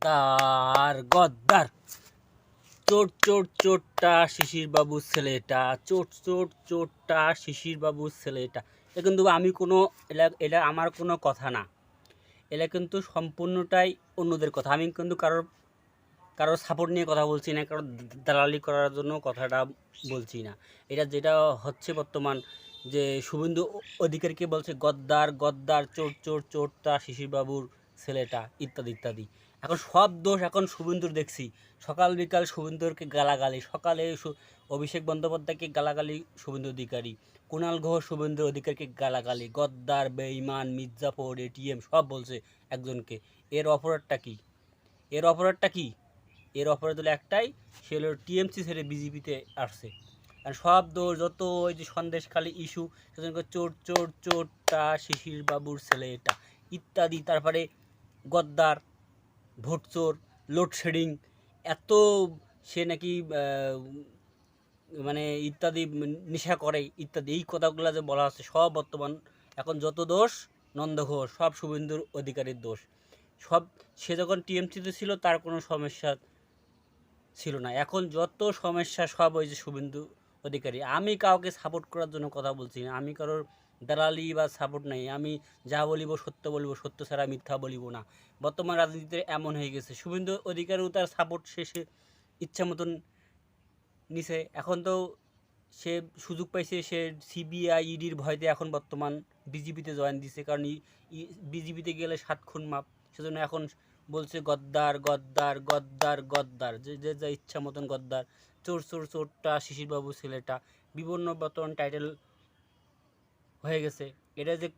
গদ্দার গদ্দার চোট চোট চোটটা শিশির বাবুর ছেলেটা, চোট চোট চোটটা শিশির বাবুর ছেলেটা। এ কিন্তু আমি কোনো এটা আমার কোনো কথা না, এটা কিন্তু সম্পূর্ণটাই অন্যদের কথা। আমি কিন্তু কারোর সাপোর্ট নিয়ে কথা বলছি না, কারোর দালালি করার জন্য কথাটা বলছি না। এটা যেটা হচ্ছে বর্তমান, যে শুভেন্দু অধিকারীকে বলছে গদ্দার গদ্দার, চোর চোর চোরটা শিশিরবাবুর ছেলেটা, ইত্যাদি ইত্যাদি। এখন সব দোষ এখন শুভেন্দুর দেখছি। সকাল বিকাল শুভেন্দুরকে গালাগালি, সকালে অভিষেক বন্দ্যোপাধ্যায়কে গালাগালি শুভেন্দু অধিকারী, কুণাল ঘোষ শুভেন্দু অধিকারীকে গালাগালি, গদ্দার, বেঈমান, মির্জাফর, এটিএম সব বলছে একজনকে। এর অপরাধটা কি? এর অপরাধটা কি? এর অপরাধ হলো একটাই, সে হলো টিএমসি ছেড়ে বিজেপিতে আসছে। আর সব দোষ যত ওই যে সন্দেশখালী ইস্যু, সেজন্য চোর চোর চোরটা শিশির বাবুর ছেলে এটা, ইত্যাদি। তারপরে গদ্দার, ভোট চোর, লোডশেডিং, এত সে নাকি মানে ইত্যাদি নেশা করে ইত্যাদি, এই কথাগুলো যে বলা হচ্ছে সব বর্তমান এখন যত দোষ নন্দঘোষ, সব শুভেন্দুর অধিকারীর দোষ। সব সে যখন টিএমসিতে ছিল তার কোনো সমস্যা ছিল না, এখন যত সমস্যা সব ওই যে শুভেন্দু অধিকারী। আমি কাউকে সাপোর্ট করার জন্য কথা বলছি না, আমি কারোর দালালি বা সাপোর্ট নেই। আমি যা বলিব সত্য বলিব, সত্য ছাড়া মিথ্যা বলিব না। বর্তমান রাজনীতিতে এমন হয়ে গেছে, শুভেন্দু অধিকারীও তার সাপোর্ট শেষে ইচ্ছা মতন নিছে। এখন তো সে সুযোগ পাইছে, সে সিবিআই ইডির ভয়তে এখন বর্তমান বিজেপিতে জয়েন দিছে, কারণ বিজেপিতে গেলে 7 খুন মাপ। সেজন্য এখন বলছে গদ্দার গদ্দার গদ্দার গদ্দার, যে যে যা ইচ্ছা মতন গদ্দার, চোর চোর চোরটা শিশিরবাবু ছেলেটা, বিভিন্ন বর্তমান টাইটেল হয়ে গেছে। এটা যে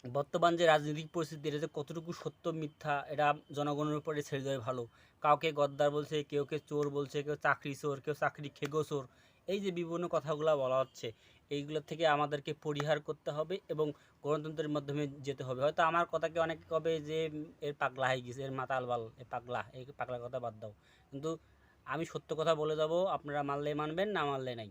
বর্তমান যে রাজনৈতিক পরিস্থিতি, এটা যে কতটুকু সত্য মিথ্যা এটা জনগণের উপরে ছেড়ে দেওয়া ভালো। কাউকে গদ্দার বলছে, কেউ চোর বলছে, কেউ চাকরি চোর, কেউ চাকরি খেগো চোর। এই যে বিভিন্ন কথাগুলো বলা হচ্ছে, এইগুলো থেকে আমাদেরকে পরিহার করতে হবে এবং গণতন্ত্রের মাধ্যমে যেতে হবে। হয়তো আমার কথাকে অনেকে কবে যে এর পাগলা হয়ে গেছে, এর মাতাল বাল, এ পাগলা, এই পাগলা কথা বাদ দাও। কিন্তু আমি সত্য কথা বলে যাব, আপনারা মানলে মানবেন, না মানলে নাই।